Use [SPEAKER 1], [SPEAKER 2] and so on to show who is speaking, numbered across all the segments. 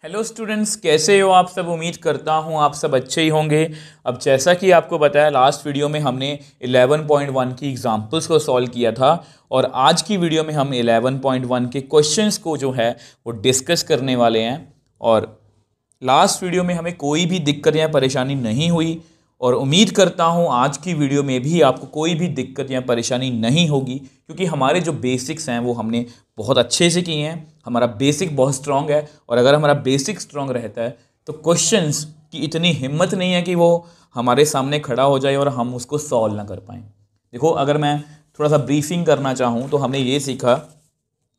[SPEAKER 1] Hello students, कैसे हो आप सब। उम्मीद करता हूँ आप सब अच्छे ही होंगे। अब जैसा कि आपको बताया, लास्ट वीडियो में हमने 11.1 की एग्जांपल्स को सॉल्व किया था और आज की वीडियो में हम 11.1 के क्वेश्चंस को जो है वो डिस्कस करने वाले हैं। और लास्ट वीडियो में हमें कोई भी दिक्कत या परेशानी नहीं हुई और उम्मीद करता हूँ आज की वीडियो में भी आपको कोई भी दिक्कत या परेशानी नहीं होगी, क्योंकि हमारे जो बेसिक्स हैं वो हमने बहुत अच्छे से किए हैं। हमारा बेसिक बहुत स्ट्रांग है और अगर हमारा बेसिक स्ट्रांग रहता है तो क्वेश्चंस की इतनी हिम्मत नहीं है कि वो हमारे सामने खड़ा हो जाए और हम उसको सॉल्व ना कर पाएँ। देखो, अगर मैं थोड़ा सा ब्रीफिंग करना चाहूँ तो हमने ये सीखा,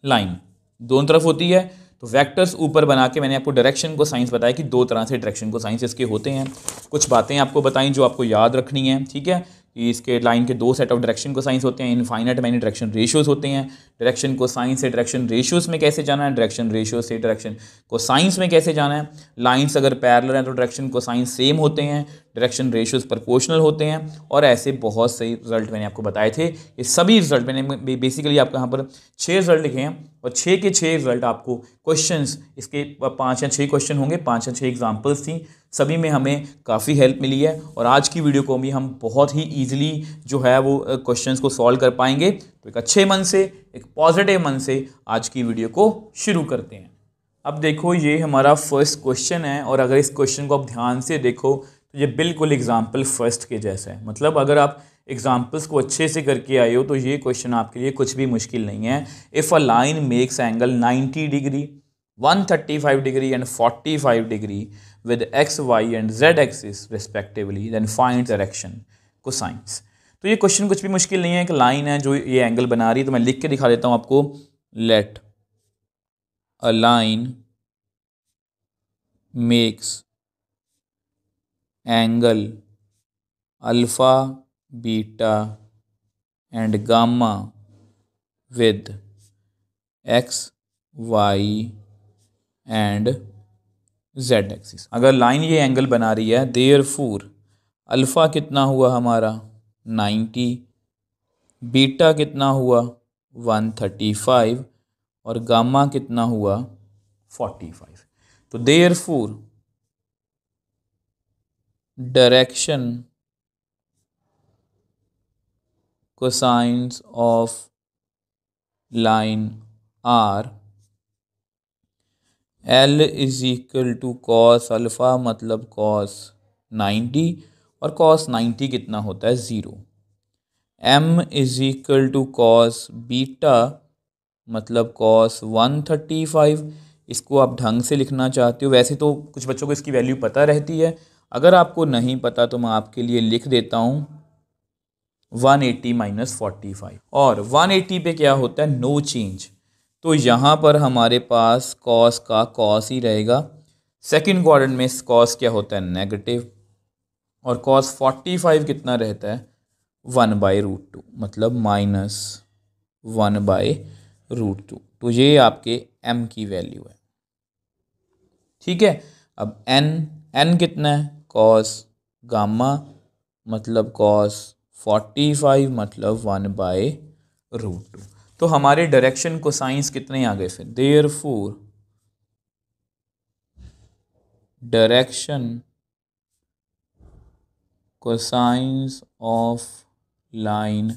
[SPEAKER 1] लाइन दोनों तरफ होती है तो वेक्टर्स ऊपर बना के मैंने आपको डायरेक्शन को साइंस बताया कि दो तरह से डायरेक्शन को साइंस इसके होते हैं। कुछ बातें आपको बताई जो आपको याद रखनी है, ठीक है। कि इसके लाइन के दो सेट ऑफ डायरेक्शन को साइंस होते हैं, इनफाइनाइट मैनी डायरेक्शन रेशियोज होते हैं। डायरेक्शन को साइंस से डायरेक्शन रेशियोज में कैसे जाना है, डायरेक्शन रेशियो से डायरेक्शन को साइंस में कैसे जाना है। लाइंस अगर पैरेलल हैं तो डायरेक्शन को साइंस सेम होते हैं, डायरेक्शन रेशियोज प्रोपोर्शनल होते हैं और ऐसे बहुत से रिजल्ट मैंने आपको बताए थे। ये सभी रिजल्ट मैंने बेसिकली आपको यहाँ पर 6 रिजल्ट लिखे हैं और 6 के 6 रिजल्ट आपको क्वेश्चंस, इसके 5 या 6 क्वेश्चन होंगे, 5 या 6 एग्जांपल्स थी, सभी में हमें काफ़ी हेल्प मिली है और आज की वीडियो को भी हम बहुत ही ईजिली जो है वो क्वेश्चंस को सॉल्व कर पाएंगे। तो एक अच्छे मन से, एक पॉजिटिव मन से आज की वीडियो को शुरू करते हैं। अब देखो, ये हमारा फर्स्ट क्वेश्चन है और अगर इस क्वेश्चन को आप ध्यान से देखो तो ये बिल्कुल एग्जाम्पल फर्स्ट के जैसा है। मतलब अगर आप एग्जाम्पल्स को अच्छे से करके आए हो तो ये क्वेश्चन आपके लिए कुछ भी मुश्किल नहीं है। If a line makes angle 90 degree, 135 degree and 45 degree with x, y and z axis respectively, then find direction cosines। तो ये क्वेश्चन कुछ भी मुश्किल नहीं है। एक लाइन है जो ये एंगल बना रही है, तो मैं लिख के दिखा देता हूँ आपको। Let a line makes angle alpha, beta and gamma with x, y and z axis. अगर लाइन ये एंगल बना रही है, देयरफॉर अल्फ़ा कितना हुआ हमारा 90, बीटा कितना हुआ 135 और गामा कितना हुआ 45। तो therefore direction cosines of line are L is equal to cos alpha, मतलब कॉस 90 और कॉस 90 कितना होता है 0। M is equal to cos beta, मतलब कॉस 135। इसको आप ढंग से लिखना चाहते हो, वैसे तो कुछ बच्चों को इसकी वैल्यू पता रहती है, अगर आपको नहीं पता तो मैं आपके लिए लिख देता हूँ 180 माइनस 45। और 180 पे क्या होता है, नो चेंज, तो यहाँ पर हमारे पास कॉस का कॉस ही रहेगा। सेकंड क्वाड्रेंट में कॉस क्या होता है, नेगेटिव, और कॉस 45 कितना रहता है 1/√2, मतलब -1/√2। तो ये आपके m की वैल्यू है, ठीक है। अब n कितना है, कॉस गामा, मतलब कॉस 45, मतलब 1/√2। तो हमारे डायरेक्शन को साइंस कितने आ गए फिर, therefore direction cosines of line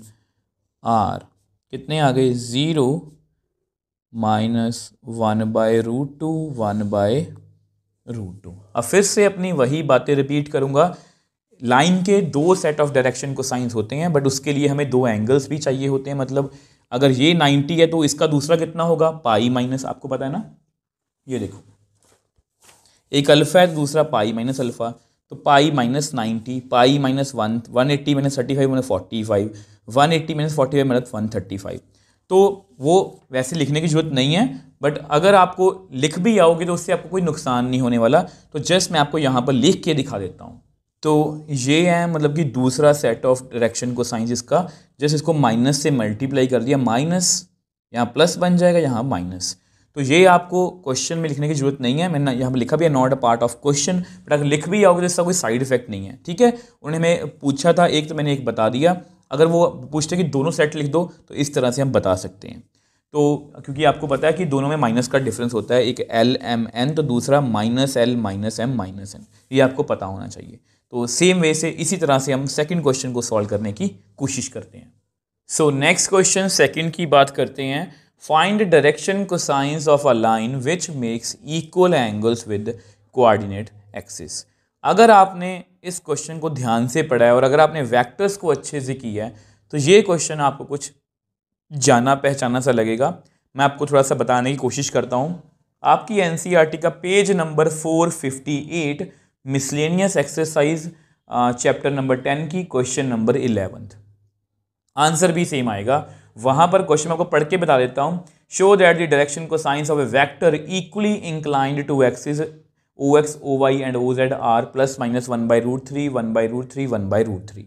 [SPEAKER 1] are कितने आ गए 0 -1/√2, 1/√2। अब फिर से अपनी वही बातें रिपीट करूंगा। लाइन के दो सेट ऑफ डायरेक्शन को साइंस होते हैं, बट उसके लिए हमें दो एंगल्स भी चाहिए होते हैं। मतलब अगर ये 90 है तो इसका दूसरा कितना होगा, पाई माइनस, आपको पता है ना, ये देखो एक अल्फा है तो दूसरा पाई माइनस अल्फा, तो pi minus 90, pi minus 180 minus 35 मतलब 45, 180 माइनस 45 मतलब 135। तो वो वैसे लिखने की जरूरत नहीं है, बट अगर आपको लिख भी आओगे तो उससे आपको कोई नुकसान नहीं होने वाला। तो जस्ट मैं आपको यहाँ पर लिख के दिखा देता हूँ। तो ये है मतलब कि दूसरा सेट ऑफ डायरेक्शन को साइंस इसका, जैसे इसको माइनस से मल्टीप्लाई कर दिया, माइनस यहाँ प्लस बन जाएगा, यहाँ माइनस। तो ये आपको क्वेश्चन में लिखने की जरूरत नहीं है, मैंने यहाँ पर लिखा भी है not a part of question, but अगर लिख भी आओगे तो इसका कोई साइड इफेक्ट नहीं है, ठीक है। उन्होंने हमें पूछा था एक, तो मैंने एक बता दिया। अगर वो पूछते कि दोनों सेट लिख दो तो इस तरह से हम बता सकते हैं। तो क्योंकि आपको पता है कि दोनों में माइनस का डिफरेंस होता है, एक LMN तो दूसरा -L -M -N, ये आपको पता होना चाहिए। तो सेम वे से इसी तरह से हम सेकंड क्वेश्चन को सॉल्व करने की कोशिश करते हैं। सो नेक्स्ट क्वेश्चन सेकंड की बात करते हैं। Find direction cosines of a line which makes equal angles with coordinate axis. अगर आपने इस क्वेश्चन को ध्यान से पढ़ा है और अगर आपने वेक्टर्स को अच्छे से किया है तो ये क्वेश्चन आपको कुछ जाना पहचाना सा लगेगा। मैं आपको थोड़ा सा बताने की कोशिश करता हूँ। आपकी NCERT का page number 458 miscellaneous exercise chapter number 10 की क्वेश्चन नंबर 11, आंसर भी सेम आएगा। वहां पर क्वेश्चन आपको पढ़ के बता देता हूं। So that the direction cosines of a vector equally inclined to axis OX OY and OZ are +-1/√3 1/√3 1/√3।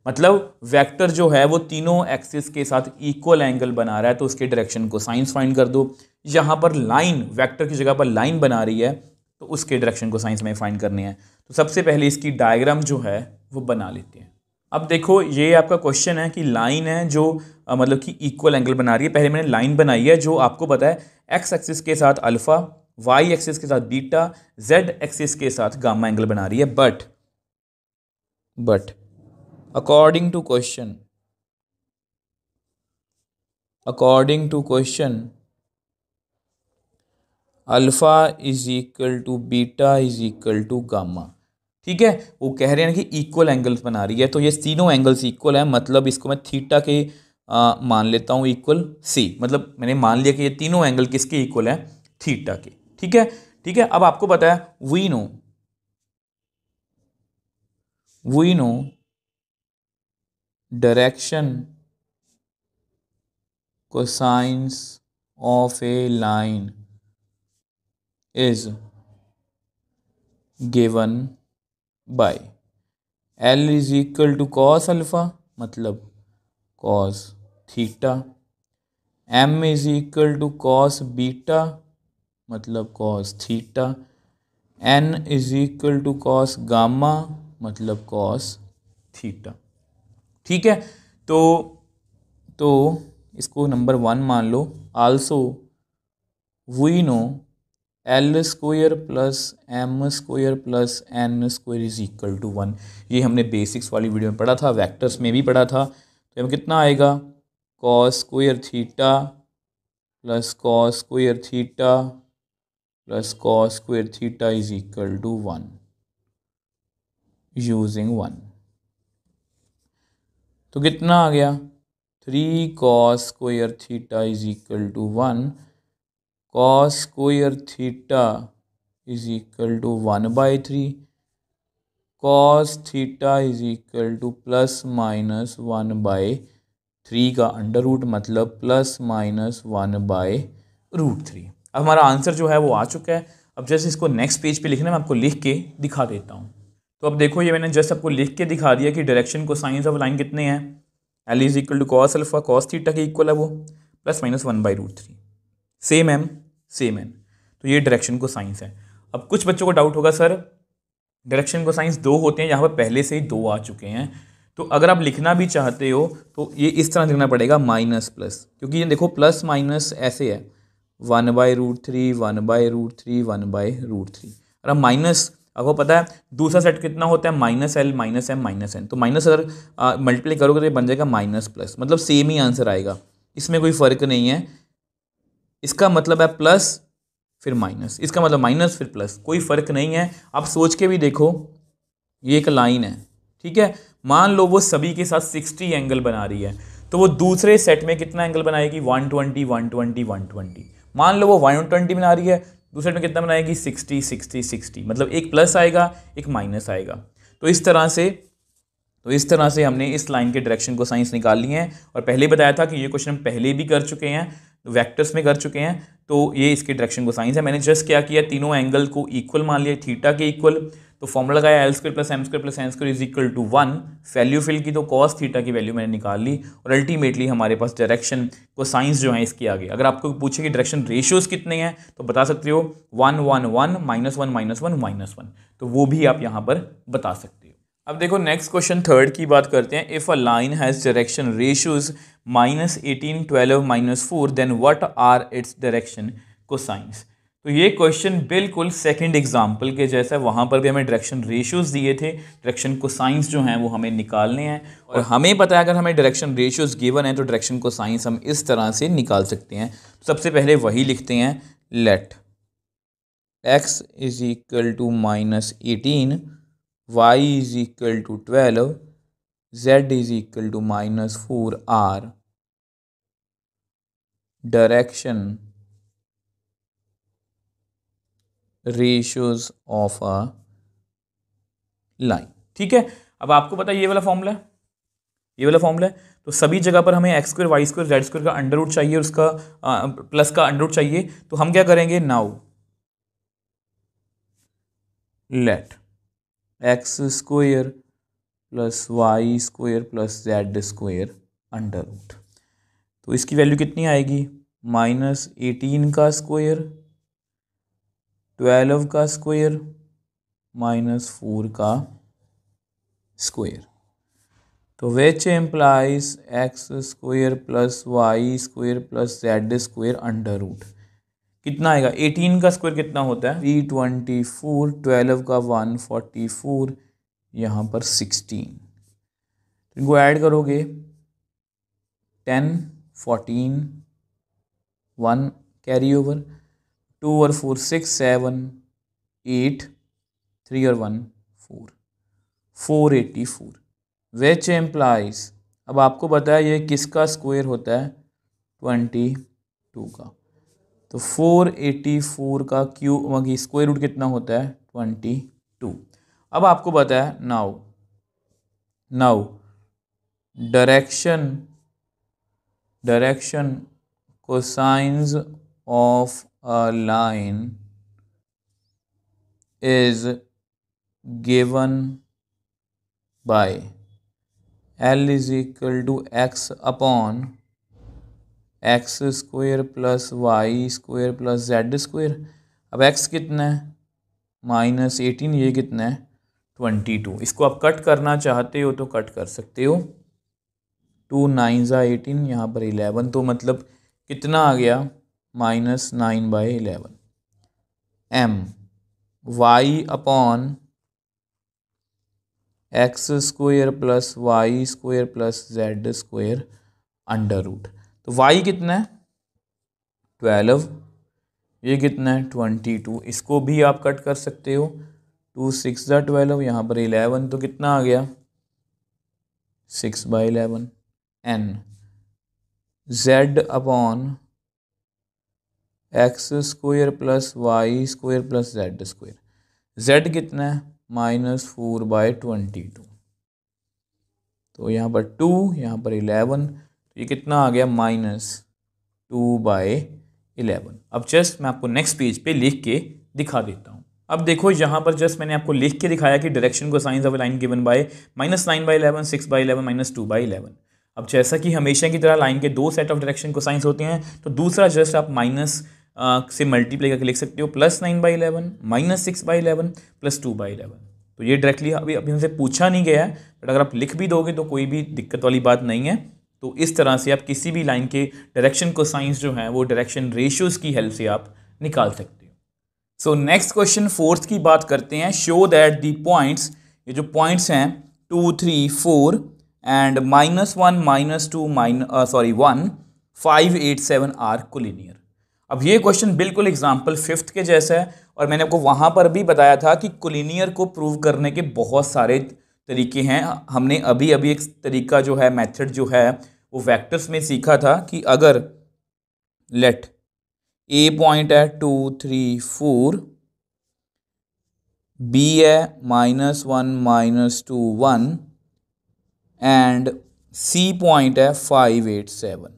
[SPEAKER 1] मतलब वेक्टर जो है वो तीनों एक्सिस के साथ इक्वल एंगल बना रहा है, तो उसके डायरेक्शन को साइंस फाइंड कर दो। यहाँ पर लाइन, वेक्टर की जगह पर लाइन बना रही है तो उसके डायरेक्शन को साइंस में फाइंड करने हैं। तो सबसे पहले इसकी डायग्राम जो है वो बना लेते हैं। अब देखो ये आपका क्वेश्चन है कि लाइन है जो मतलब कि इक्वल एंगल बना रही है। पहले मैंने लाइन बनाई है जो आपको पता है एक्स एक्सिस के साथ अल्फा, वाई एक्सिस के साथ बीटा, जेड एक्सिस के साथ गामा एंगल बना रही है। But according to question alpha is equal to beta is equal to gamma. ठीक है, वो कह रहे हैं कि इक्वल एंगल्स बना रही है, तो ये तीनों एंगल्स इक्वल है। मतलब इसको मैं थीटा के मान लेता हूँ इक्वल सी। मतलब मैंने मान लिया कि ये तीनों एंगल किसके इक्वल है, थीटा के। ठीक है, ठीक है। अब आपको पता है we know direction cosines of a line is given by L is equal to cos alpha मतलब cos theta, M is equal to cos beta मतलब cos theta, N is equal to cos gamma मतलब cos theta. ठीक है, तो इसको number 1 मान लो। Also we know L square plus M square plus N square is equal to 1। ये हमने बेसिक्स वाली वीडियो में पढ़ा था, वेक्टर्स में भी पढ़ा था। तो हमें कितना आएगा, cos square theta plus cos square theta plus cos square theta is equal to 1 using 1। तो कितना आ गया, 3 cos square theta is equal to 1, cos square theta is equal to 1/3, cos theta is equal to ±1/3 का under root मतलब ±1/√3। अब हमारा answer जो है वो आ चुका है। अब जैसे इसको नेक्स्ट पेज पे लिखना है, मैं आपको लिख के दिखा देता हूँ। तो अब देखो ये मैंने जस्ट आपको लिख के दिखा दिया कि डायरेक्शन को साइंस ऑफ लाइन कितने हैं, L is equal to cos alpha, cos theta के इक्वल है वो, +-1/√3, सेम M सेम N। तो ये डायरेक्शन को साइंस है। अब कुछ बच्चों को डाउट होगा सर डायरेक्शन को साइंस 2 होते हैं, यहाँ पर पहले से ही 2 आ चुके हैं। तो अगर आप लिखना भी चाहते हो तो ये इस तरह लिखना पड़ेगा माइनस प्लस, क्योंकि ये देखो प्लस माइनस ऐसे है 1/√3 1/√3 1/√3। और अब माइनस, आपको पता है दूसरा सेट कितना होता है, -L -M -N। तो माइनस अगर मल्टीप्लाई करोगे तो ये बन जाएगा माइनस प्लस, मतलब सेम ही आंसर आएगा, इसमें कोई फ़र्क नहीं है। इसका मतलब है प्लस फिर माइनस, इसका मतलब माइनस फिर प्लस, कोई फ़र्क नहीं है। आप सोच के भी देखो, ये एक लाइन है, ठीक है, मान लो वो सभी के साथ 60 एंगल बना रही है, तो वो दूसरे सेट में कितना एंगल बनाएगी, 120 120 120। मान लो वो 120 बना रही है, दूसरे में कितना बनाएगी, 60 60 60, मतलब एक प्लस आएगा एक माइनस आएगा। तो इस तरह से हमने इस लाइन के डायरेक्शन को साइंस निकाल ली है। और पहले बताया था कि ये क्वेश्चन हम पहले भी कर चुके हैं, वेक्टर्स में कर चुके हैं, तो ये इसके डायरेक्शन को साइंस है। मैंने जस्ट क्या किया, तीनों एंगल को इक्वल मान लिया, थीटा के इक्वल, तो फॉर्मूला लगाया L² + M² + N² is equal to 1। Value fill की तो कॉस थीटा की वैल्यू मैंने निकाल ली, और अल्टीमेटली हमारे पास डायरेक्शन को साइंस जो है इसके आगे। अगर आपको पूछे कि डायरेक्शन रेशियोज कितने हैं तो बता सकते हो 1 1 1 -1 -1 -1 -1, तो वो भी आप यहाँ पर बता सकते हो। अब देखो नेक्स्ट क्वेश्चन थर्ड की बात करते हैं। If a line has direction ratios -18, 12, -4 then what are its direction cosines. तो ये क्वेश्चन बिल्कुल सेकंड एग्जाम्पल के जैसा है। वहाँ पर भी हमें डायरेक्शन रेशियोज दिए थे, डायरेक्शन कोसाइंस जो हैं वो हमें निकालने हैं। और हमें पता है अगर हमें डायरेक्शन रेशियोज गिवन है तो डायरेक्शन कोसाइंस हम इस तरह से निकाल सकते हैं। सबसे पहले वही लिखते हैं, let x is equal to -18, y is equal to 12, z is equal to -4 are direction ratios of a line. ठीक है, अब आपको पता है ये वाला फॉर्मूला है, ये वाला फॉर्मूला है। तो सभी जगह पर हमें x square y square z square का अंडर रूट चाहिए, उसका प्लस का अंडर रूट चाहिए। तो हम क्या करेंगे, now let x square plus y square plus z square under root. तो इसकी वैल्यू कितनी आएगी, -18 का स्क्वायर, 12 का स्क्वायर, -4 का स्क्वायर। तो which implies x square plus y square plus z square under root. कितना आएगा, 18 का स्क्वायर कितना होता है 324, 12 का 144, यहाँ पर 16। इनको ऐड करोगे 10, 14, 1 कैरी ओवर, 2 और 4 6, 7, 8, 3 और 1 4, 484 विच एम्प्लाइज। अब आपको पता है ये किसका स्क्वायर होता है, 22 का। तो 484 का क्यूब स्क्वायर रूट कितना होता है 22। अब आपको पता है now direction cosines of a line is given by L is equal to x upon x square plus y square plus z square. अब x कितना है -18, ये कितना है 22। इसको आप कट करना चाहते हो तो कट कर सकते हो, 2 9 18, यहाँ पर 11, तो मतलब कितना आ गया -9/11 m y upon x square plus y square plus z square under root. तो y कितना है 12, ये कितना है 22। इसको भी आप कट कर सकते हो, 2 6 12, यहाँ पर 11, तो कितना आ गया 6/11 n z upon x square plus y square plus z square. z कितना है -4/22। तो यहाँ पर 2, यहाँ पर 11, तो ये कितना आ गया -2/11। अब जस्ट मैं आपको नेक्स्ट पेज पे लिख के दिखा देता हूँ। अब देखो यहाँ पर जस्ट मैंने आपको लिख के दिखाया कि डायरेक्शन को science of line given by -9/11, 6/11, -2/11। अब जैसा कि हमेशा की तरह लाइन के दो सेट ऑफ डायरेक्शन को साइंस होते हैं, तो दूसरा जस्ट आप माइनस से मल्टीप्लाई करके लिख सकते हो, +9/11, -6/11, +2/11। तो ये डायरेक्टली अभी हमसे पूछा नहीं गया है, बट अगर आप लिख भी दोगे तो कोई भी दिक्कत वाली बात नहीं है। तो इस तरह से आप किसी भी लाइन के डायरेक्शन को साइंस जो है वो डायरेक्शन रेशियोज की हेल्प से आप निकाल सकते हो। सो नेक्स्ट क्वेश्चन फोर्थ की बात करते हैं। शो दैट दी पॉइंट्स, ये जो पॉइंट्स हैं 2 3 4 एंड -1 -2 1 5 8 7 आर कोलिनियर। अब ये क्वेश्चन बिल्कुल एग्जाम्पल फिफ्थ के जैसा है, और मैंने आपको वहाँ पर भी बताया था कि कोलिनियर को प्रूव करने के बहुत सारे तरीके हैं। हमने अभी एक तरीका जो है, मेथड जो है वो वेक्टर्स में सीखा था कि अगर लेट ए पॉइंट है 2 3 4, बी है -1 -2 1 एंड सी पॉइंट है 5 8 7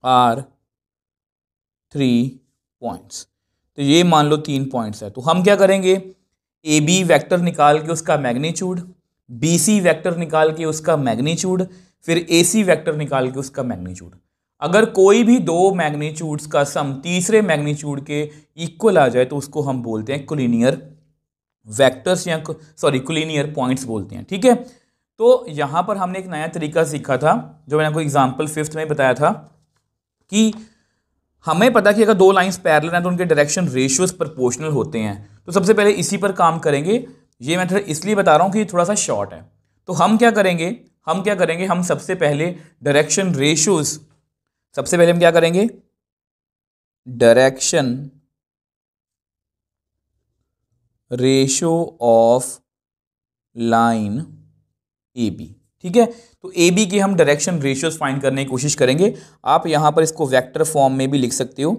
[SPEAKER 1] आर 3 पॉइंट्स। तो ये मान लो 3 पॉइंट्स है। तो हम क्या करेंगे, ए बी वैक्टर निकाल के उसका मैग्नीट्यूड, बी सी वैक्टर निकाल के उसका मैग्नीट्यूड, फिर ए सी वैक्टर निकाल के उसका मैग्नीट्यूड। अगर कोई भी दो मैग्नीट्यूड्स का सम तीसरे मैग्नीट्यूड के इक्वल आ जाए तो उसको हम बोलते हैं कोलिनियर वेक्टर्स या कोलिनियर पॉइंट्स बोलते हैं। ठीक है, तो यहाँ पर हमने एक नया तरीका सीखा था जो मैंने आपको एग्जाम्पल 5th में बताया था कि हमें पता कि अगर दो लाइंस पैरेलल हैं तो उनके डायरेक्शन रेशियोज प्रोपोर्शनल होते हैं। तो सबसे पहले इसी पर काम करेंगे। ये मैं थोड़ा इसलिए बता रहा हूँ कि थोड़ा सा शॉर्ट है। तो हम क्या करेंगे, हम सबसे पहले डायरेक्शन रेशियोज, सबसे पहले हम क्या करेंगे, direction ratio of line A B. ठीक है, तो ए बी के हम डायरेक्शन रेशियोज फाइंड करने की कोशिश करेंगे। आप यहां पर इसको वेक्टर फॉर्म में भी लिख सकते हो।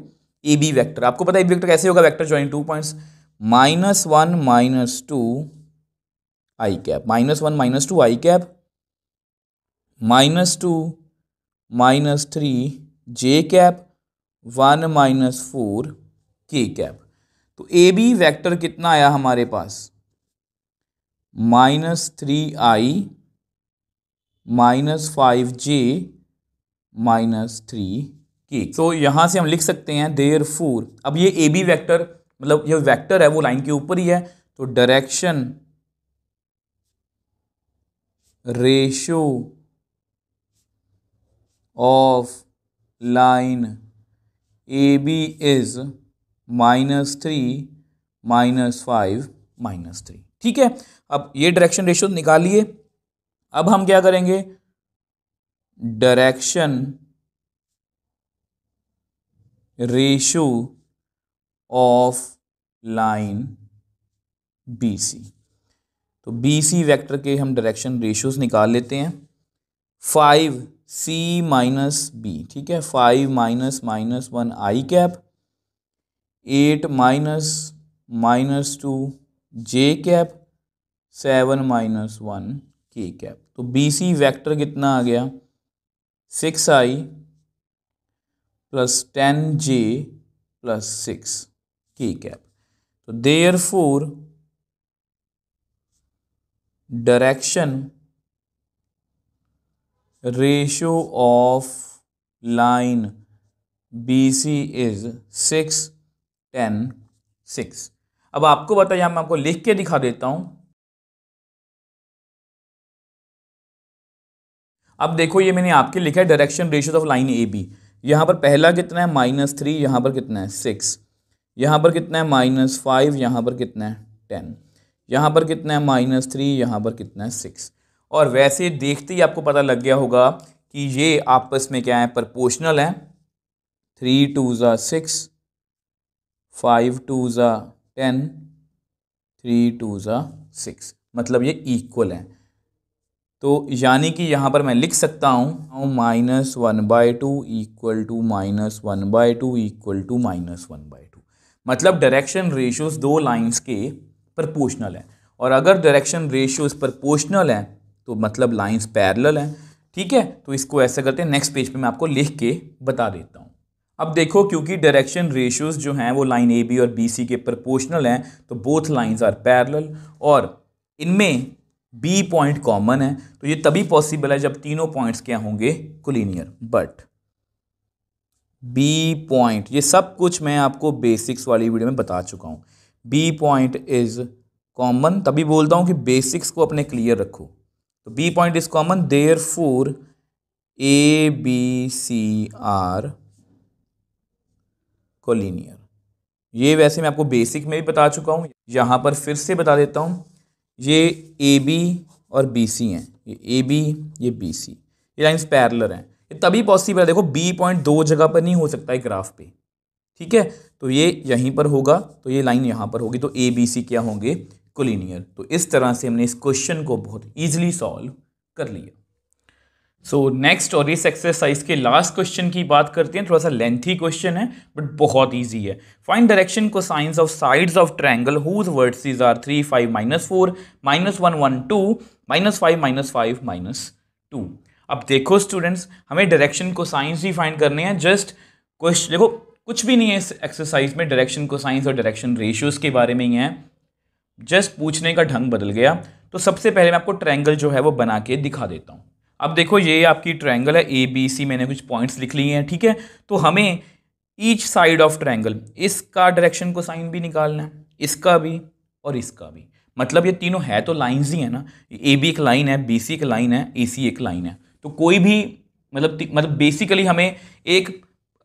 [SPEAKER 1] ए बी वेक्टर, आपको पता है वेक्टर कैसे होगा, वेक्टर ज्वाइन 2 पॉइंट्स, -1 -2 आई कैप, -1 -2 आई कैप, -2 -3 जे कैप, 1 -4 के कैप। तो ए बी वेक्टर कितना आया हमारे पास, -3i -5j -3k। तो यहां से हम लिख सकते हैं देयरफॉर, अब ये ए बी वेक्टर मतलब ये वेक्टर है वो लाइन के ऊपर ही है, तो direction ratio of line A B is -3 -5 -3। ठीक है, अब ये डायरेक्शन रेशियो निकालिए। अब हम क्या करेंगे, direction ratio of line B C. तो बी सी वेक्टर के हम डायरेक्शन रेशियोज निकाल लेते हैं। 5c -b, ठीक है, 5 -1 आई कैप, 8 -2 जे कैप, 7 -1 के कैप। तो बी सी वेक्टर कितना आ गया, 6i + 10j + 6 के कैप। तो therefore direction ratio of line B C is 6 10 6। अब आपको बताइए, यहां मैं आपको लिख के दिखा देता हूं। अब देखो ये मैंने आपके लिखा है direction ratio of line A B. यहां पर पहला कितना है -3, यहां पर कितना है 6, यहां पर कितना है -5, यहां पर कितना है 10, यहां पर कितना है -3, यहां पर कितना है 6। और वैसे देखते ही आपको पता लग गया होगा कि ये आपस में क्या है, प्रोपोर्शनल है। 3 2 6, 5 2 10, 3 2 6, मतलब ये इक्वल है। तो यानी कि यहाँ पर मैं लिख सकता हूँ -1/2 = -1/2 = -1/2। मतलब डायरेक्शन रेशियोज दो लाइंस के प्रोपोर्शनल है, और अगर डायरेक्शन रेशियोज प्रोपोर्शनल है तो मतलब लाइंस पैरेलल हैं। ठीक है, तो इसको ऐसा करते हैं, नेक्स्ट पेज पे मैं आपको लिख के बता देता हूँ। अब देखो, क्योंकि डायरेक्शन रेशियोज जो हैं वो लाइन ए बी और बी सी के प्रोपोर्शनल हैं, तो बोथ लाइंस आर पैरेलल, और इनमें बी पॉइंट कॉमन है। तो ये तभी पॉसिबल है जब तीनों पॉइंट्स क्या होंगे, कोलिनियर। बट बी पॉइंट, ये सब कुछ मैं आपको बेसिक्स वाली वीडियो में बता चुका हूँ। बी पॉइंट इज कॉमन, तभी बोलता हूँ कि बेसिक्स को अपने क्लियर रखो। तो B point is common, therefore A B C are collinear. ये वैसे मैं आपको बेसिक में भी बता चुका हूँ, यहाँ पर फिर से बता देता हूँ। ये ए बी और बी सी हैं, ये ए बी, ये बी सी, ये लाइन्स पैरेलल हैं। ये तभी पॉसिबल है, देखो बी पॉइंट दो जगह पर नहीं हो सकता है ग्राफ पे। ठीक है, तो ये यहीं पर होगा, तो ये लाइन यहाँ पर होगी, तो ए बी सी क्या होंगे, कोलिनियर। तो इस तरह से हमने इस क्वेश्चन को बहुत ईजिली सॉल्व कर लिया। सो नेक्स्ट, और इस एक्सरसाइज के लास्ट क्वेश्चन की बात करते हैं। थोड़ा सा लेंथी क्वेश्चन है बट बहुत इजी है। Find direction cosines of sides of triangle whose vertices are 3 5 -4 -1 1 2 -5 -5 -2। अब देखो स्टूडेंट्स, हमें डायरेक्शन कोसाइंस ही फाइंड करने हैं। जस्ट क्वेश्चन देखो, कुछ भी नहीं है इस एक्सरसाइज में, डायरेक्शन कोसाइंस और डायरेक्शन रेशियोज के बारे में ही है, जस्ट पूछने का ढंग बदल गया। तो सबसे पहले मैं आपको ट्रायंगल जो है वो बना के दिखा देता हूँ। अब देखो, ये आपकी ट्रायंगल है ए बी सी, मैंने कुछ पॉइंट्स लिख लिए हैं। ठीक है, तो हमें ईच साइड ऑफ ट्रायंगल इसका डायरेक्शन कोसाइन भी निकालना है, इसका भी और इसका भी। मतलब ये तीनों है तो लाइंस ही है ना, ए बी एक लाइन है, बी सी एक लाइन है, ए सी एक लाइन है। तो कोई भी मतलब बेसिकली हमें एक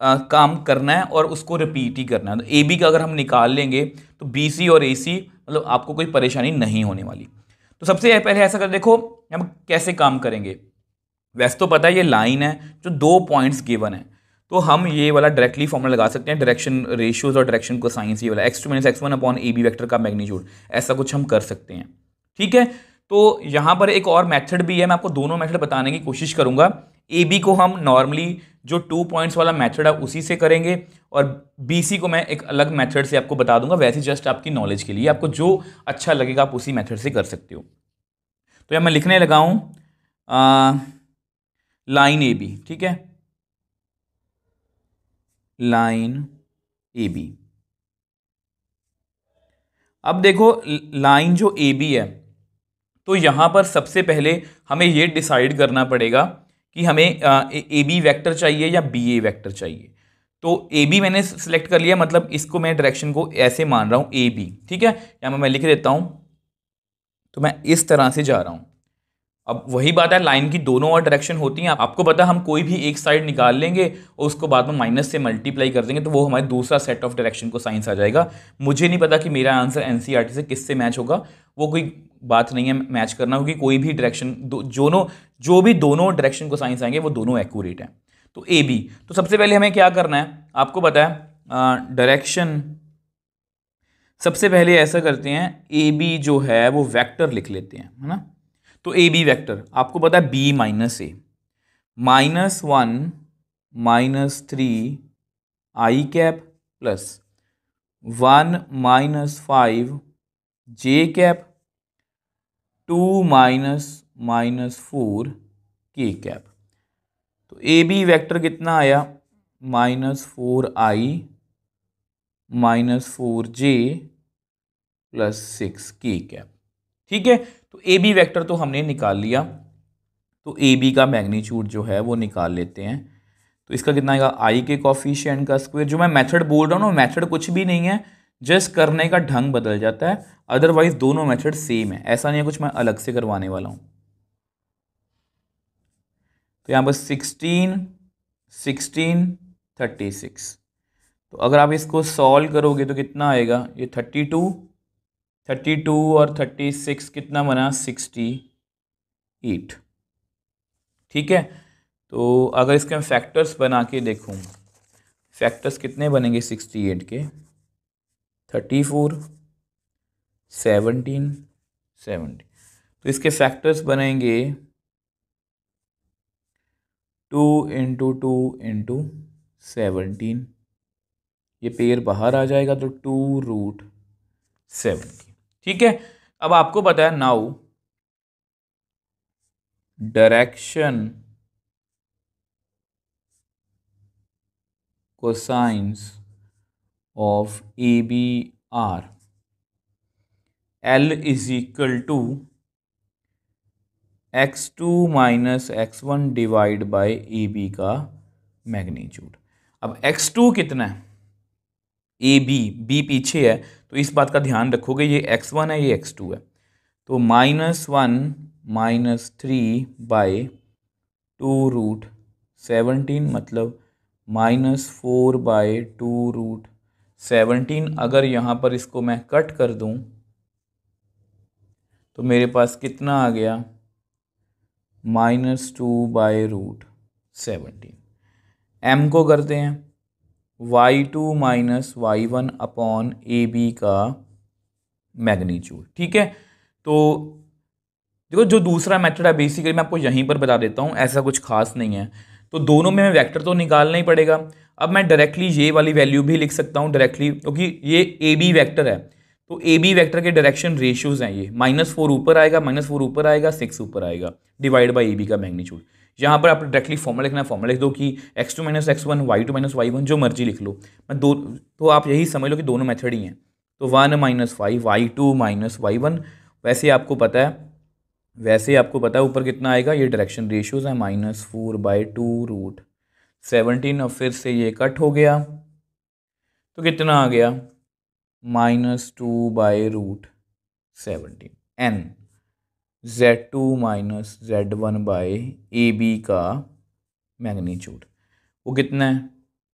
[SPEAKER 1] काम करना है और उसको रिपीट ही करना है। तो ए बी का अगर हम निकाल लेंगे तो बी सी और ए सी मतलब आपको कोई परेशानी नहीं होने वाली। तो सबसे पहले ऐसा कर देखो हम कैसे काम करेंगे। वैसे तो पता है ये लाइन है जो 2 पॉइंट्स गिवन है, तो हम ये वाला डायरेक्टली फॉर्मूला लगा सकते हैं, डायरेक्शन रेशियोज और डायरेक्शन कोसाइंस, ये वाला x2 - x1 upon A B vector का मैग्नीट्यूड, ऐसा कुछ हम कर सकते हैं। ठीक है, तो यहाँ पर एक और मेथड भी है, मैं आपको दोनों मेथड बताने की कोशिश करूंगा। ए बी को हम नॉर्मली जो 2 पॉइंट्स वाला मेथड है उसी से करेंगे, और बी सी को मैं एक अलग मेथड से आपको बता दूंगा, वैसे जस्ट आपकी नॉलेज के लिए, आपको जो अच्छा लगेगा आप उसी मेथड से कर सकते हो। तो यहाँ मैं लिखने लगा हूँ लाइन ए बी। ठीक है, लाइन ए बी। अब देखो लाइन जो ए बी है, तो यहां पर सबसे पहले हमें यह डिसाइड करना पड़ेगा कि हमें ए बी वैक्टर चाहिए या बी ए वैक्टर चाहिए। तो ए बी मैंने सिलेक्ट कर लिया, मतलब इसको मैं डायरेक्शन को ऐसे मान रहा हूं ए बी। ठीक है, यहां मैं लिख देता हूं, तो मैं इस तरह से जा रहा हूं। अब वही बात है, लाइन की दोनों और डायरेक्शन होती हैं, आपको पता है हम कोई भी एक साइड निकाल लेंगे और उसको बाद में माइनस से मल्टीप्लाई कर देंगे तो वो हमारे दूसरा सेट ऑफ डायरेक्शन को साइंस आ जाएगा। मुझे नहीं पता कि मेरा आंसर एनसीईआरटी से किससे मैच होगा, वो कोई बात नहीं है मैच करना, क्योंकि कोई भी डायरेक्शन जो भी दोनों डायरेक्शन को साइंस आएंगे वो दोनों एक्यूरेट हैं। तो ए बी, तो सबसे पहले हमें क्या करना है, आपको पता है डायरेक्शन, सबसे पहले ऐसा करते हैं ए बी जो है वो वैक्टर लिख लेते हैं, है ना। तो ए बी वैक्टर आपको पता है बी माइनस ए, -1 -3 आई कैप प्लस 1 -5 जे कैप 2 -4 के कैप। तो ए बी वैक्टर कितना आया, -4i -4j प्लस 6 के कैप। ठीक है, तो ए बी वैक्टर तो हमने निकाल लिया, तो ए बी का मैग्नीट्यूड जो है वो निकाल लेते हैं। तो इसका कितना आएगा, आई के कॉफिशिएंट का स्क्वायर। जो मैं मेथड बोल रहा हूँ ना, मेथड कुछ भी नहीं है, जस्ट करने का ढंग बदल जाता है, अदरवाइज दोनों मेथड सेम है, ऐसा नहीं है कुछ मैं अलग से करवाने वाला हूँ। तो यहाँ पर 16 16 36, तो अगर आप इसको सॉल्व करोगे तो कितना आएगा, ये 32 और 36 कितना बना, 68। ठीक है, तो अगर इसके मैं फैक्टर्स बना के देखूँ, फैक्टर्स कितने बनेंगे 68 के, 34 17 70। तो इसके फैक्टर्स बनेंगे 2 × 2 × 17, ये पेयर बाहर आ जाएगा तो 2√70। ठीक है, अब आपको पता है now direction cosines of A B are L is equal to x2 - x1 divide by A B का मैग्नीट्यूड। अब x2 कितना है, ए बी पीछे है, तो इस बात का ध्यान रखोगे, ये x1 है ये x2 है, तो -1 - 3 बाय 2√17 मतलब -4 बाय 2√17। अगर यहाँ पर इसको मैं कट कर दूँ तो मेरे पास कितना आ गया, -2 बाय √17। m को करते हैं y2 - y1 upon A B का मैग्नीट्यूड। ठीक है, तो देखो जो दूसरा मेथड है बेसिकली मैं आपको यहीं पर बता देता हूँ, ऐसा कुछ खास नहीं है। तो दोनों में वेक्टर तो निकालना ही पड़ेगा। अब मैं डायरेक्टली ये वाली वैल्यू भी लिख सकता हूँ डायरेक्टली, क्योंकि ये ए बी वैक्टर है, तो ए बी वैक्टर के डायरेक्शन रेशियोज हैं, ये -4 ऊपर आएगा, -4 ऊपर आएगा, 6 ऊपर आएगा, डिवाइड बाई ए बी का मैग्नीट्यूड। यहाँ पर आप डायरेक्टली फॉर्मूला लिखना है, फॉर्मूला लिख दो कि x2 - x1 y2 - y1 जो मर्जी लिख लो, मैं दो, तो आप यही समझ लो कि दोनों मेथड ही हैं। तो 1 - 5 y2 - y1, वैसे आपको पता है ऊपर कितना आएगा, ये डायरेक्शन रेशियोज है, -4 बाय 2√17, और फिर से ये कट हो गया तो कितना आ गया, -2 by 17। N Z2 minus Z1 by A B का मैग्नीट्यूड वो कितना है,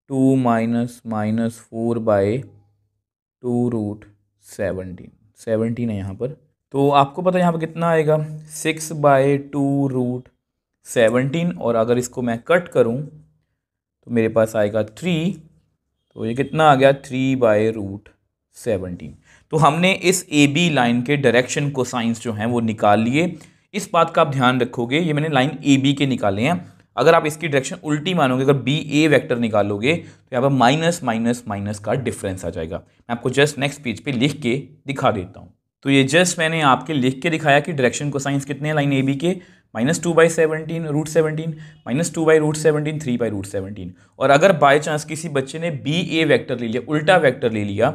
[SPEAKER 1] 2 माइनस माइनस 4 बाय 2 रूट 17 है यहाँ पर। तो आपको पता है यहाँ पर कितना आएगा, 6 बाय 2 रूट 17, और अगर इसको मैं कट करूँ तो मेरे पास आएगा 3, तो ये कितना आ गया, 3 बाय रूट 17। तो हमने इस ए बी लाइन के डायरेक्शन कोसाइंस जो हैं वो निकाल लिए। इस बात का आप ध्यान रखोगे, ये मैंने लाइन ए बी के निकाले हैं, अगर आप इसकी डायरेक्शन उल्टी मानोगे, अगर बी ए वेक्टर निकालोगे तो यहाँ पर माइनस माइनस माइनस का डिफरेंस आ जाएगा। मैं आपको जस्ट नेक्स्ट पेज पे लिख के दिखा देता हूँ। तो ये जस्ट मैंने आपके लिख के दिखाया कि डायरेक्शन कोसाइंस कितने हैं लाइन ए बी के, -2 by 17 root 17, -2 by root 17, 3 by root 17। और अगर बाय चांस किसी बच्चे ने बी ए वेक्टर ले लिया, उल्टा वेक्टर ले लिया,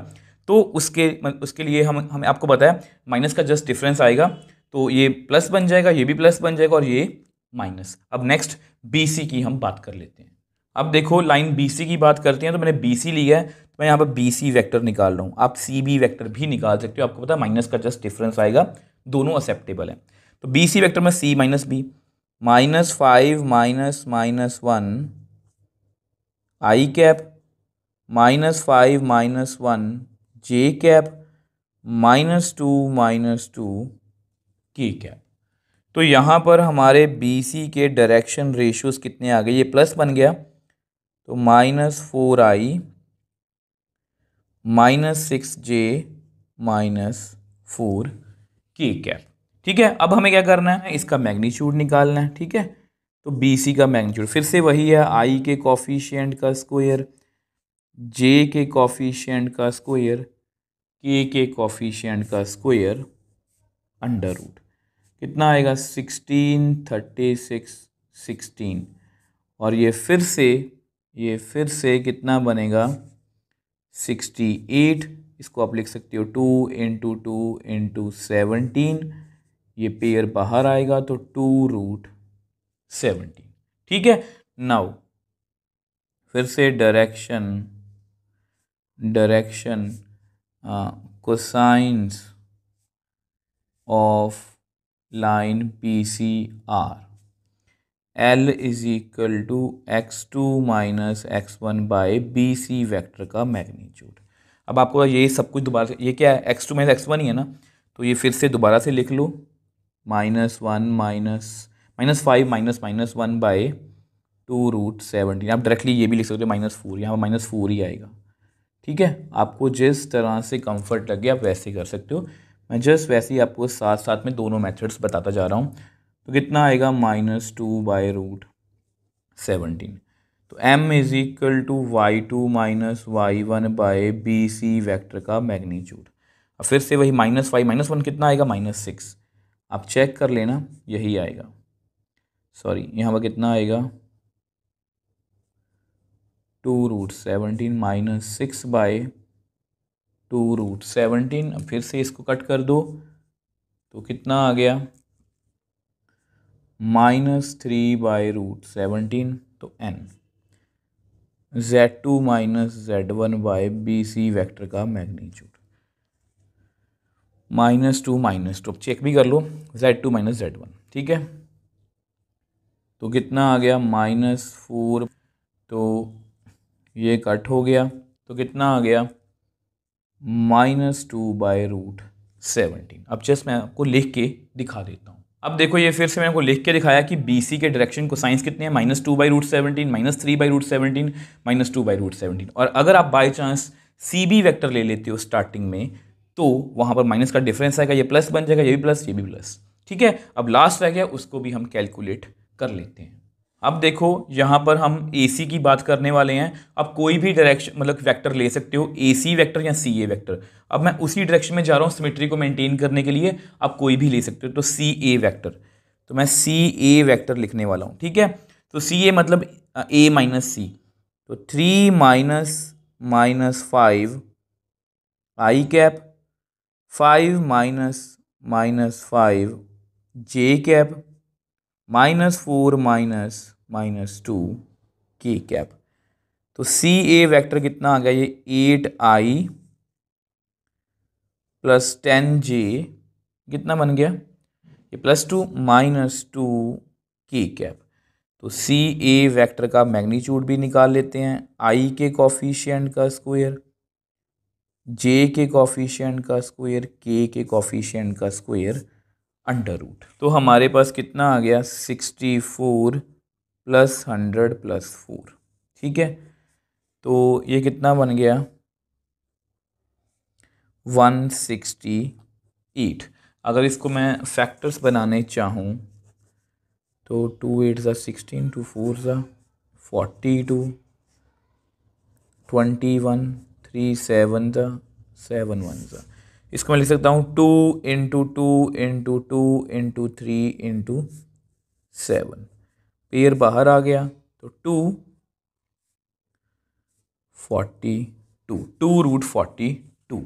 [SPEAKER 1] तो उसके लिए हमें आपको पता है माइनस का जस्ट डिफरेंस आएगा, तो ये प्लस बन जाएगा, ये भी प्लस बन जाएगा और ये माइनस। अब नेक्स्ट बी सी की हम बात कर लेते हैं। अब देखो लाइन बी सी की बात करते हैं, तो मैंने बी सी लिया है, तो मैं यहाँ पर बी सी वैक्टर निकाल रहा हूँ। आप सी बी वैक्टर भी निकाल सकते हो, आपको पता है माइनस का जस्ट डिफरेंस आएगा, दोनों एक्सेप्टेबल है। तो बी सी वैक्टर में सी माइनस बी, -5 माइनस माइनस 1 आई कैप, -5 माइनस 1 जे कैप, -2 के कैप। तो यहाँ पर हमारे बी सी के डायरेक्शन रेशियोज कितने आ गए, ये प्लस बन गया, तो -4i -6j -4 के कैप। ठीक है, अब हमें क्या करना है, इसका मैग्नीट्यूड निकालना है। ठीक है, तो बी सी का मैग्नीट्यूड फिर से वही है, आई के कॉफिशिएंट का स्क्वायर, जे के कॉफिशिएंट का स्क्वायर, के कॉफिशिएंट का स्क्वायर, अंडर रूट। कितना आएगा, 16 36 16, और ये फिर से कितना बनेगा, 68। इसको आप लिख सकते हो 2 इंटू 2 इंटू 17, ये पेयर बाहर आएगा तो 2 रूट 17। ठीक है, नाउ फिर से direction cosines of line P C are, L is equal to x2 minus x1 by B C vector का मैग्नीट्यूड। अब आपको ये सब कुछ दोबारा से, ये क्या है, x2 माइनस x1 ही है ना, तो ये फिर से दोबारा से लिख लो, -1 -5 माइनस माइनस 1 बाय 2 रूट 17। आप डायरेक्टली ये भी लिख सकते हो -4, यहाँ पर -4 ही आएगा। ठीक है, आपको जिस तरह से कंफर्ट लगे आप वैसे कर सकते हो, मैं जस्ट वैसे ही आपको साथ साथ में दोनों मेथड्स बताता जा रहा हूँ। तो कितना आएगा, -2 बाय रूट 17। तो m is equal to y2 minus y1 by B C vector का मैग्नीट्यूड। अब फिर से वही -5 -1 कितना आएगा, -6। आप चेक कर लेना, यही आएगा, सॉरी यहाँ पर कितना आएगा, 2 रूट 17 -6 बाय 2 रूट 17। अब फिर से इसको कट कर दो तो कितना आ गया, -3 बाय रूट 17। तो n Z2 minus Z1 by B C vector का मैग्नीट्यूड, -2 अब चेक भी कर लो, Z2 माइनस Z1। ठीक है, तो कितना आ गया, -4, तो ये कट हो गया, तो कितना आ गया, -2 बाय रूट 17। अब जस्ट मैं आपको लिख के दिखा देता हूँ। अब देखो ये फिर से मैंने आपको लिख के दिखाया कि बी सी के डायरेक्शन को साइंस कितने हैं, -2 by root 17, -3 by root 17, -2 by root 17। और अगर आप by chance C B vector ले लेते हो स्टार्टिंग में, तो वहाँ पर माइनस का डिफरेंस आएगा, ये प्लस बन जाएगा, ये भी प्लस, ये भी प्लस। ठीक है, अब लास्ट रह गया, उसको भी हम कैलकुलेट कर लेते हैं। अब देखो यहाँ पर हम ए सी की बात करने वाले हैं। अब कोई भी डायरेक्शन मतलब वेक्टर ले सकते हो, ए सी वैक्टर या सी ए वैक्टर। अब मैं उसी डायरेक्शन में जा रहा हूँ सिमेट्री को मेंटेन करने के लिए, आप कोई भी ले सकते हो। तो सी ए वैक्टर, तो मैं सी ए वैक्टर लिखने वाला हूँ। ठीक है, तो सी ए मतलब ए माइनस सी, तो 3 -5 आई कैप, 5 -5 जे कैप, -4 -2 के कैप। तो सी ए वैक्टर कितना आ गया, ये 8i + 10j कितना बन गया, ये +2 -2 के कैप। तो सी ए वेक्टर का मैग्नीट्यूड भी निकाल लेते हैं, आई के कॉफिशिएंट का स्क्वायर, जे के कॉफिशिएंट का स्क्वायर, के कॉफिशिएंट का स्क्वायर √। तो हमारे पास कितना आ गया, 64 + 100 + 4। ठीक है, तो ये कितना बन गया, 168। अगर इसको मैं फैक्टर्स बनाने चाहूँ तो 2 8 16, 2 4 42, 21, 3 7 7 1। इसको मैं लिख सकता हूँ 2 × 2 × 2 × 3 × 7। पेयर बाहर आ गया तो 242, 2√42।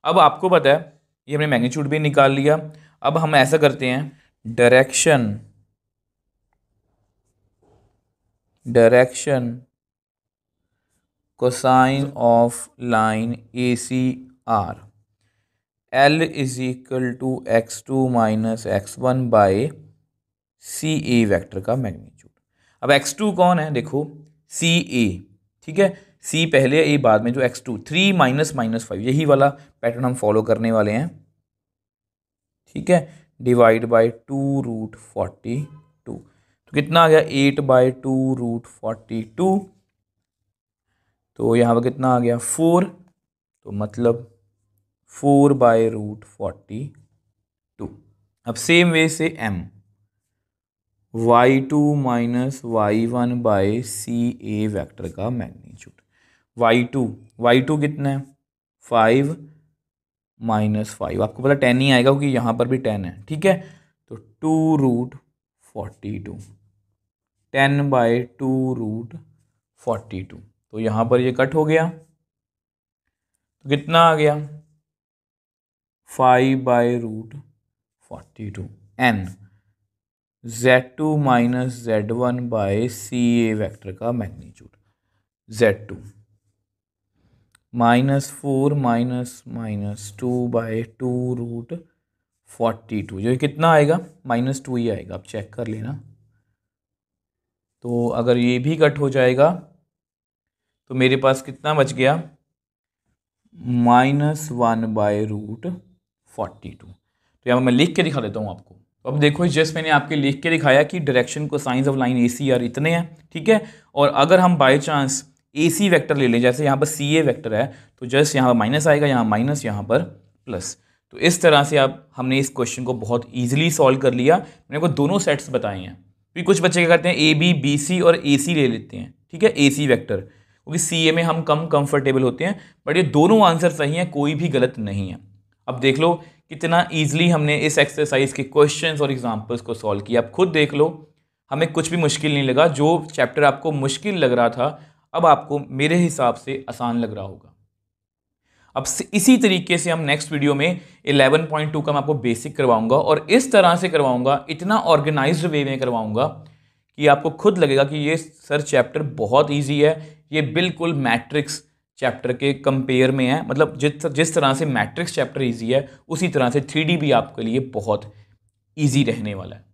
[SPEAKER 1] अब आपको पता है ये हमने मैग्नीट्यूड भी निकाल लिया। अब हम ऐसा करते हैं, direction cosine of line ACR, L = x2 - x1 / CA vector का मैग्नीट्यूड। अब x2 कौन है, देखो CA, ठीक है, C पहले A बाद में, जो x2 3 - -5, यही वाला पैटर्न हम फॉलो करने वाले हैं। ठीक है, डिवाइड बाय 2√42, तो कितना आ गया, 8/2√42। तो यहाँ पर कितना आ गया, 4, तो मतलब 4/√42। अब सेम वे से m, y2 - y1 / CA vector का मैग्नीट्यूड। y2 कितना है, 5 - 5, आपको पता 10 ही आएगा क्योंकि यहाँ पर भी 10 है। ठीक है, तो 2√42, 10/2√42। तो यहाँ पर ये कट हो गया, तो कितना आ गया, 5/√42 n, z2 - z1 / CA vector का मैग्नीट्यूड, z2 -4 - -2/2√42, जो कितना आएगा, -2 ही आएगा, आप चेक कर लेना। तो अगर ये भी कट हो जाएगा तो मेरे पास कितना बच गया, -1/√42। तो यहाँ मैं लिख के दिखा देता हूँ आपको। तो अब देखो, जस्ट मैंने आपके लिख के दिखाया कि डायरेक्शन को साइंस ऑफ लाइन ACR इतने हैं। ठीक है, और अगर हम बाय चांस AC वेक्टर ले लें, जैसे यहाँ पर CA वेक्टर है, तो जस्ट यहाँ पर माइनस आएगा, यहाँ माइनस, यहाँ पर प्लस। तो इस तरह से हमने इस क्वेश्चन को बहुत ईजिली सॉल्व कर लिया। मैंने आपको दोनों सेट्स बताए हैं। फिर कुछ बच्चे क्या करते हैं, AB BC और AC ले लेते हैं। ठीक है, AC वेक्टर, क्योंकि CA में हम कम कंफर्टेबल होते हैं। बट ये दोनों आंसर सही हैं, कोई भी गलत नहीं है। अब देख लो कितना ईजिली हमने इस एक्सरसाइज के क्वेश्चंस और एग्जाम्पल्स को सॉल्व किया। अब खुद देख लो, हमें कुछ भी मुश्किल नहीं लगा। जो चैप्टर आपको मुश्किल लग रहा था, अब आपको मेरे हिसाब से आसान लग रहा होगा। अब इसी तरीके से हम नेक्स्ट वीडियो में 11.2 का मैं आपको बेसिक करवाऊंगा, और इस तरह से करवाऊंगा, इतना ऑर्गेनाइज्ड वे में करवाऊंगा कि आपको खुद लगेगा कि ये सर चैप्टर बहुत ईजी है। ये बिल्कुल मैट्रिक्स चैप्टर के कंपेयर में है, मतलब जिस तरह से मैट्रिक्स चैप्टर ईजी है, उसी तरह से 3D भी आपके लिए बहुत ईजी रहने वाला है।